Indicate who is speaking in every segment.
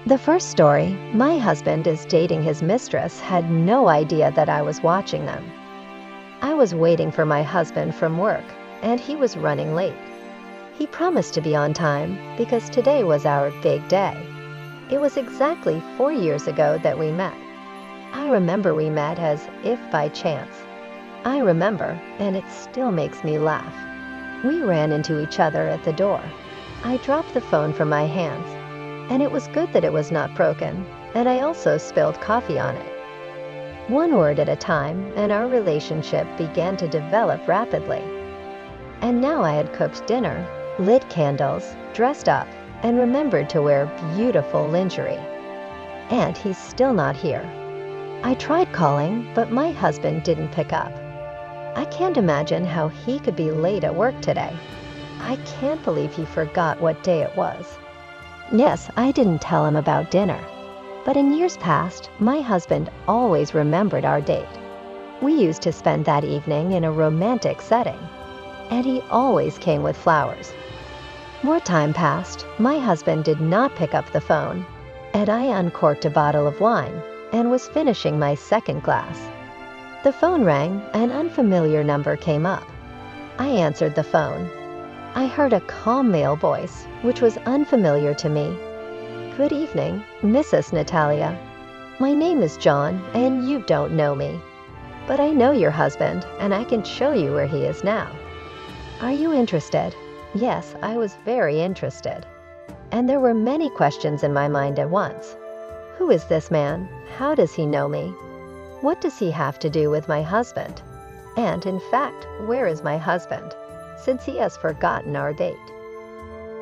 Speaker 1: The first story, my husband is dating his mistress, had no idea that I was watching them. I was waiting for my husband from work, and he was running late. He promised to be on time because today was our big day. It was exactly 4 years ago that we met. I remember we met as if by chance. I remember, and it still makes me laugh. We ran into each other at the door. I dropped the phone from my hands, and it was good that it was not broken, and I also spilled coffee on it. One word at a time, and our relationship began to develop rapidly. And now I had cooked dinner, lit candles, dressed up, and remembered to wear beautiful lingerie. And he's still not here. I tried calling, but my husband didn't pick up. I can't imagine how he could be late at work today. I can't believe he forgot what day it was. Yes, I didn't tell him about dinner. But in years past, my husband always remembered our date. We used to spend that evening in a romantic setting, and he always came with flowers. More time passed, my husband did not pick up the phone, and I uncorked a bottle of wine and was finishing my second glass. The phone rang, an unfamiliar number came up. I answered the phone. I heard a calm male voice, which was unfamiliar to me. "Good evening, Mrs. Natalia. My name is John, and you don't know me. But I know your husband, and I can show you where he is now. Are you interested?" Yes, I was very interested. And there were many questions in my mind at once. Who is this man? How does he know me? What does he have to do with my husband? And in fact, where is my husband, since he has forgotten our date?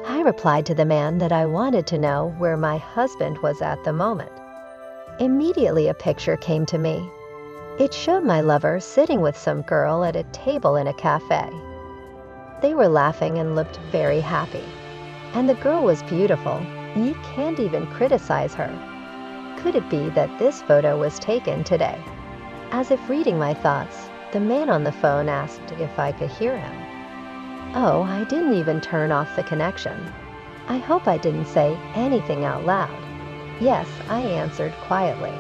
Speaker 1: I replied to the man that I wanted to know where my husband was at the moment. Immediately a picture came to me. It showed my lover sitting with some girl at a table in a cafe. They were laughing and looked very happy. And the girl was beautiful. You can't even criticize her. Could it be that this photo was taken today? As if reading my thoughts, the man on the phone asked if I could hear him. Oh, I didn't even turn off the connection. I hope I didn't say anything out loud. Yes, I answered quietly.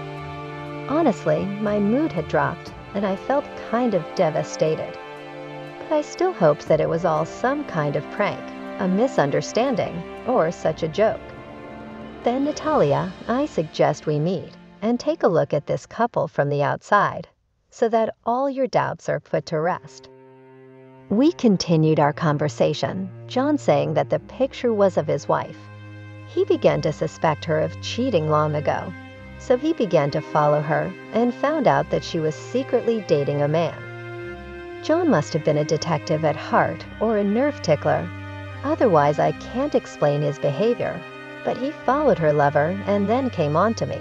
Speaker 1: Honestly, my mood had dropped, and I felt kind of devastated. But I still hoped that it was all some kind of prank, a misunderstanding, or such a joke. Then, Natalia, I suggest we meet and take a look at this couple from the outside, so that all your doubts are put to rest. We continued our conversation, John saying that the picture was of his wife. He began to suspect her of cheating long ago, so he began to follow her and found out that she was secretly dating a man. John must have been a detective at heart or a nerve tickler. Otherwise, I can't explain his behavior, but he followed her lover and then came on to me.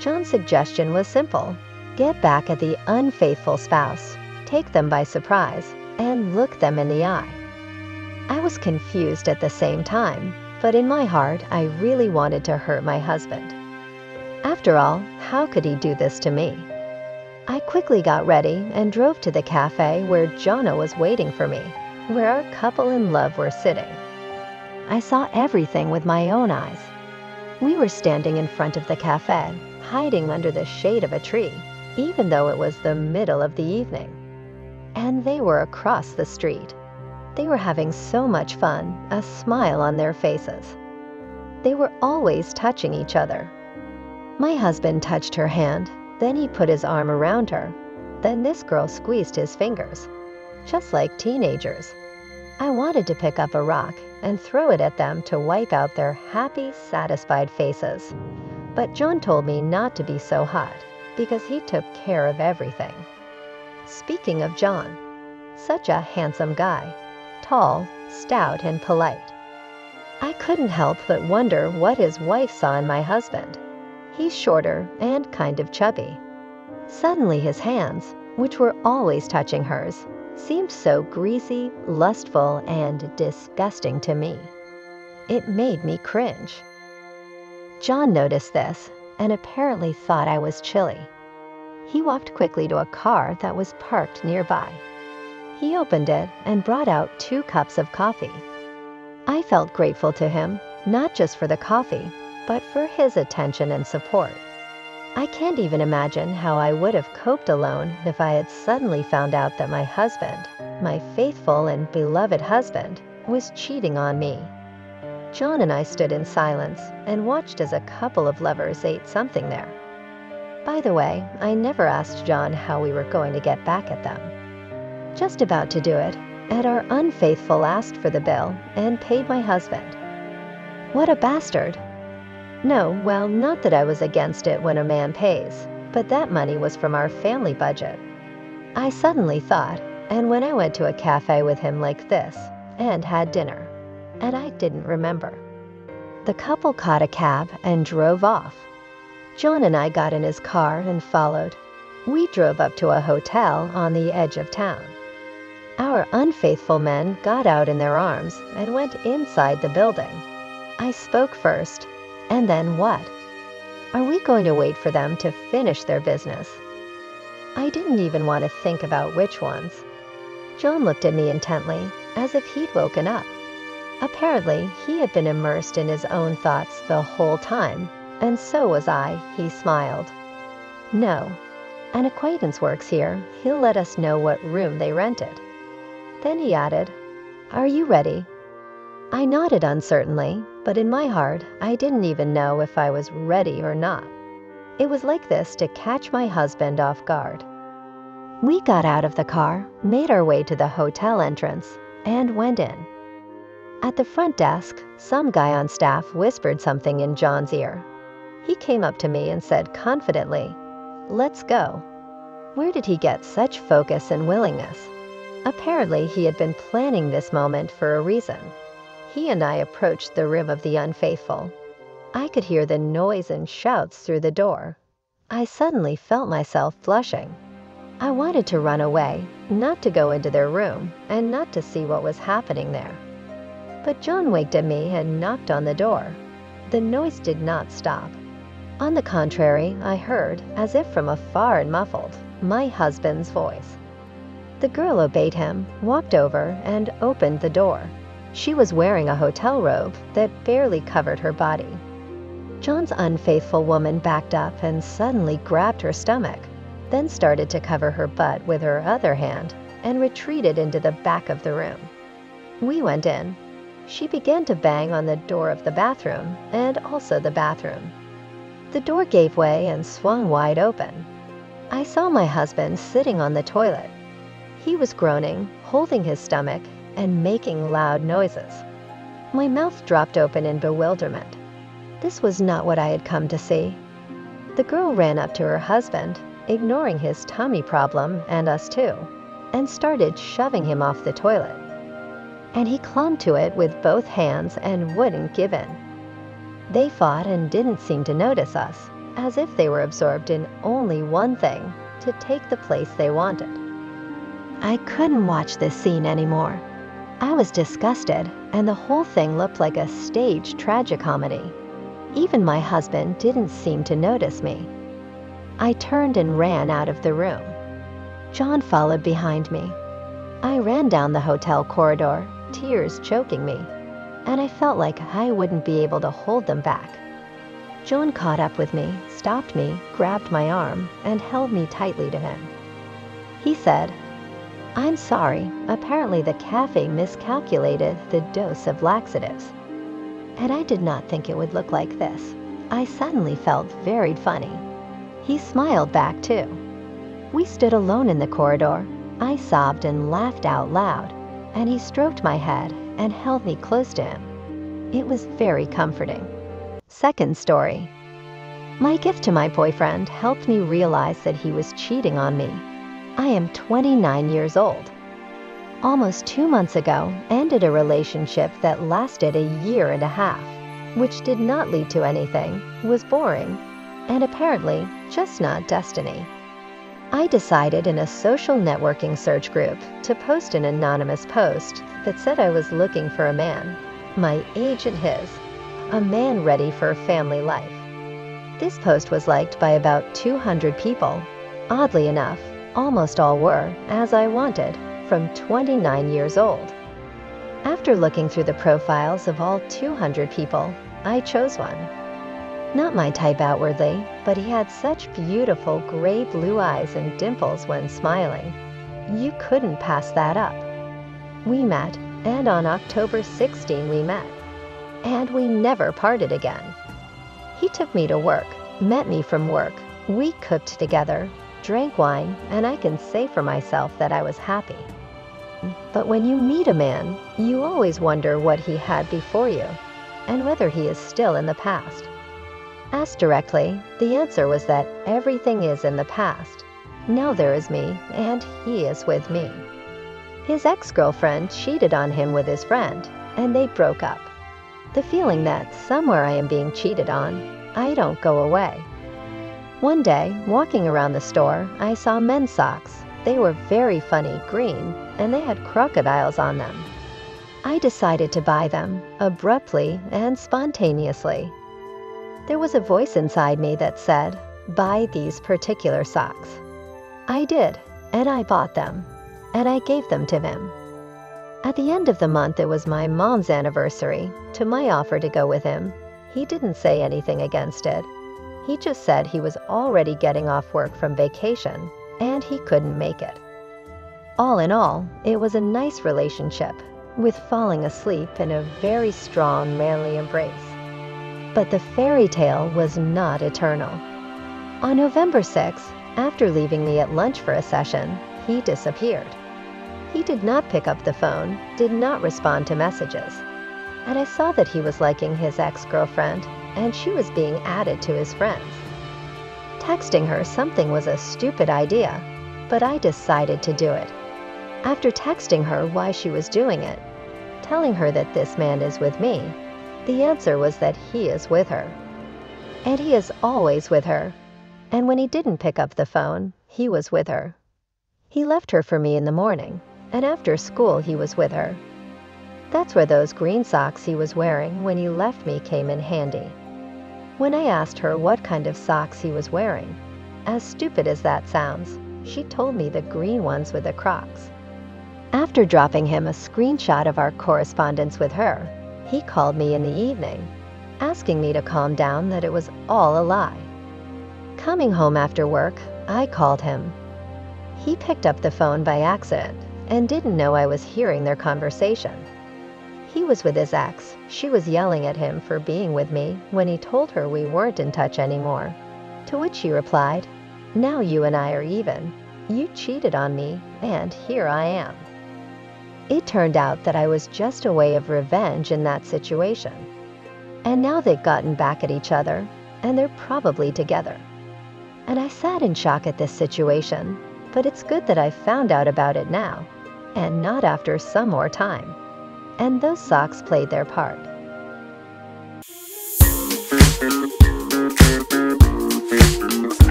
Speaker 1: John's suggestion was simple. Get back at the unfaithful spouse, take them by surprise, and look them in the eye. I was confused at the same time, but in my heart, I really wanted to hurt my husband. After all, how could he do this to me? I quickly got ready and drove to the cafe where Jonna was waiting for me, where our couple in love were sitting. I saw everything with my own eyes. We were standing in front of the cafe, hiding under the shade of a tree, even though it was the middle of the evening. And they were across the street. They were having so much fun, a smile on their faces. They were always touching each other. My husband touched her hand, then he put his arm around her. Then this girl squeezed his fingers, just like teenagers. I wanted to pick up a rock and throw it at them to wipe out their happy, satisfied faces. But John told me not to be so hot, because he took care of everything. Speaking of John, such a handsome guy, tall, stout, and polite. I couldn't help but wonder what his wife saw in my husband. He's shorter and kind of chubby. Suddenly his hands, which were always touching hers, seemed so greasy, lustful, and disgusting to me. It made me cringe. John noticed this and apparently thought I was chilly. He walked quickly to a car that was parked nearby. He opened it and brought out 2 cups of coffee. I felt grateful to him, not just for the coffee, but for his attention and support. I can't even imagine how I would have coped alone if I had suddenly found out that my husband, my faithful and beloved husband, was cheating on me. John and I stood in silence and watched as a couple of lovers ate something there. By the way, I never asked John how we were going to get back at them. Just about to do it, and our unfaithful asked for the bill and paid my husband. What a bastard! No, well, not that I was against it when a man pays, but that money was from our family budget. I suddenly thought, and when I went to a cafe with him like this, and had dinner, and I didn't remember. The couple caught a cab and drove off. John and I got in his car and followed. We drove up to a hotel on the edge of town. Our unfaithful men got out in their arms and went inside the building. I spoke first, and then what? Are we going to wait for them to finish their business? I didn't even want to think about which ones. John looked at me intently, as if he'd woken up. Apparently, he had been immersed in his own thoughts the whole time, and so was I, he smiled. No, an acquaintance works here. He'll let us know what room they rented. Then he added, "Are you ready?" I nodded uncertainly, but in my heart, I didn't even know if I was ready or not. It was like this to catch my husband off guard. We got out of the car, made our way to the hotel entrance, and went in. At the front desk, some guy on staff whispered something in John's ear. He came up to me and said confidently, "Let's go." Where did he get such focus and willingness? Apparently, he had been planning this moment for a reason. He and I approached the room of the unfaithful. I could hear the noise and shouts through the door. I suddenly felt myself blushing. I wanted to run away, not to go into their room, and not to see what was happening there. But John winked at me and knocked on the door. The noise did not stop. On the contrary, I heard, as if from afar and muffled, my husband's voice. The girl obeyed him, walked over, and opened the door. She was wearing a hotel robe that barely covered her body. John's unfaithful woman backed up and suddenly grabbed her stomach, then started to cover her butt with her other hand and retreated into the back of the room. We went in. She began to bang on the door of the bathroom and also the bathroom. The door gave way and swung wide open. I saw my husband sitting on the toilet. He was groaning, holding his stomach, and making loud noises. My mouth dropped open in bewilderment. This was not what I had come to see. The girl ran up to her husband, ignoring his tummy problem and us too, and started shoving him off the toilet. And he clung to it with both hands and wouldn't give in. They fought and didn't seem to notice us, as if they were absorbed in only one thing, to take the place they wanted. I couldn't watch this scene anymore. I was disgusted, and the whole thing looked like a staged tragicomedy. Even my husband didn't seem to notice me. I turned and ran out of the room. John followed behind me. I ran down the hotel corridor, tears choking me, and I felt like I wouldn't be able to hold them back. John caught up with me, stopped me, grabbed my arm, and held me tightly to him. He said, "I'm sorry, apparently the cafe miscalculated the dose of laxatives." And I did not think it would look like this. I suddenly felt very funny. He smiled back too. We stood alone in the corridor. I sobbed and laughed out loud, and he stroked my head and held me close to him. It was very comforting. Second story. My gift to my boyfriend helped me realize that he was cheating on me. I am 29 years old. Almost 2 months ago, ended a relationship that lasted a year and a half, which did not lead to anything, was boring, and apparently just not destiny. I decided in a social networking search group to post an anonymous post that said I was looking for a man, my age and his, a man ready for a family life. This post was liked by about 200 people. Oddly enough, almost all were, as I wanted, from 29 years old. After looking through the profiles of all 200 people, I chose one. Not my type outwardly, but he had such beautiful gray blue eyes and dimples when smiling. You couldn't pass that up. We met, and on October 16 we met. And we never parted again. He took me to work, met me from work. We cooked together, drank wine, and I can say for myself that I was happy. But when you meet a man, you always wonder what he had before you, and whether he is still in the past. Asked directly, the answer was that everything is in the past. Now there is me, and he is with me. His ex-girlfriend cheated on him with his friend, and they broke up. The feeling that somewhere I am being cheated on, I don't go away. One day, walking around the store, I saw men's socks. They were very funny, green, and they had crocodiles on them. I decided to buy them, abruptly and spontaneously. There was a voice inside me that said, "Buy these particular socks." I did, and I bought them, and I gave them to him. At the end of the month, it was my mom's anniversary. To my offer to go with him, he didn't say anything against it. He just said he was already getting off work from vacation, and he couldn't make it. All in all, it was a nice relationship, with falling asleep in a very strong, manly embrace. But the fairy tale was not eternal. On November 6th, after leaving me at lunch for a session, he disappeared. He did not pick up the phone, did not respond to messages. And I saw that he was liking his ex-girlfriend, and she was being added to his friends. Texting her something was a stupid idea, but I decided to do it. After texting her why she was doing it, telling her that this man is with me, the answer was that he is with her. And he is always with her. And when he didn't pick up the phone, he was with her. He left her for me in the morning, and after school he was with her. That's where those green socks he was wearing when he left me came in handy. When I asked her what kind of socks he was wearing, as stupid as that sounds, she told me the green ones with the Crocs. After dropping him a screenshot of our correspondence with her, he called me in the evening, asking me to calm down, that it was all a lie. Coming home after work, I called him. He picked up the phone by accident and didn't know I was hearing their conversation. He was with his ex. She was yelling at him for being with me when he told her we weren't in touch anymore. To which she replied, "Now you and I are even. You cheated on me, and here I am." It turned out that I was just a way of revenge in that situation. And now they've gotten back at each other, and they're probably together. And I sat in shock at this situation, but it's good that I found out about it now, and not after some more time. And those socks played their part.